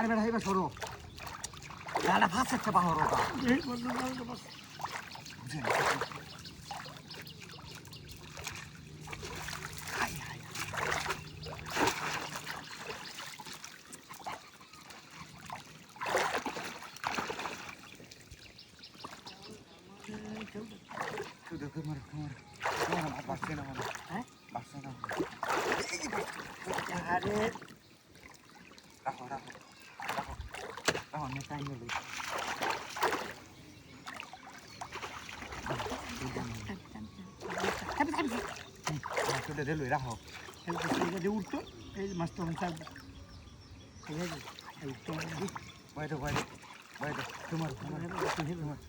আরে বেটা এবার সরো গাড়া ফাঁসছে বাহর ওটা আরে রাখো রাখো রাখো রাখো আমি টাইম নেব চলে রেলওয়ে রাখো উঠতো এই মাছটা ঠিক আছে বাইরে বাইরে বাইরে তোমার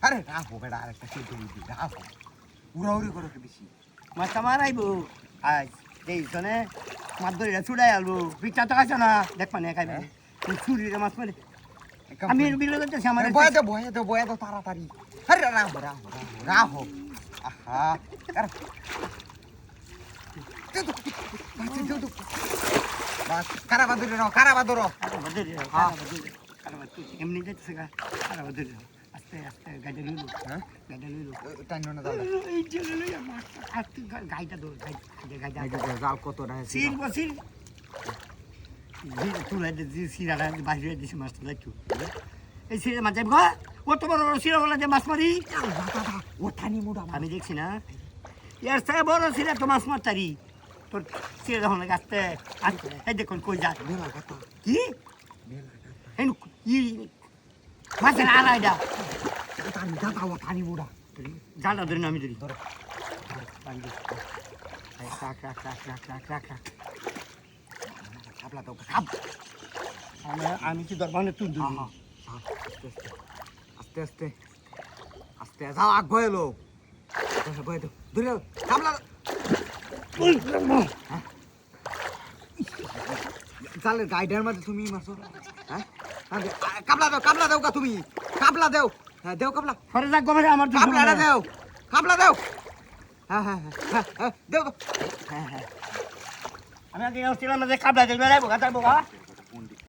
আরে রাখো বেটা আরেকটা কেটে দিবি রাখো উড়াউড়ি করো বেশি মাছ আমার আইব আজ এই জনে মাছ ধরে চুড়াই আলবো পিঠা তো খাইছো না দেখ পানি খাইবে ছুরিরে মাছ মারে আমি বিলে করতেছি আমার বয়ে দাও তাড়াতাড়ি আরে রাখো রাখো রাখো রাখো আহা কারাবা ধরে রাখো কারাবা ধরো এমনি যাচ্ছে কারাবা ধরে আস্তে আস্তে গাড়ি লইলো হ্যাঁ গাড়ি লইলো টাইনো না দাদা এই যে লইলো আস্তে গাড়িটা ধর গাড়িটা যাও কত না সিল বসিল তুলে যে সিরাটা বাইরে দিছে মাছ লাইতো এই সিরা মাছ যাইব ও তো বড় সিরা বলে যে মাছ মারি ও থানি মোড়া আমি দেখছি না ইয়ার সাহেব বড় সিরা তো মাছ মারতারি তোর সিরা যখন গাছতে এই দেখুন কই যা মেলা কথা কি মেলা কথা এই ই মাছের আড়াইটা টানি দাদা ও টানি মোড়া জালটা ধরে নামি ধরি ধরো রাখ রাখ রাখ রাখ রাখ রাখ রাখ খাবলা তো খাব আমি কি দরবারে তুই দিই আস্তে আস্তে আস্তে যাও আগ বয়লো বয় তো ধরে খাবলা চালে গাইডার মধ্যে তুমি মারছো হ্যাঁ কাবলা দাও কা তুমি কাবলা দাও হ্যাঁ দেও কাবলা ফরে যাক গবে আমার কাবলাটা দাও কাবলা দাও হ্যাঁ হ্যাঁ হ্যাঁ দেও হ্যাঁ হ্যাঁ আমি আগে ছিলাম যে কাবলা দেব না গাতা বোকা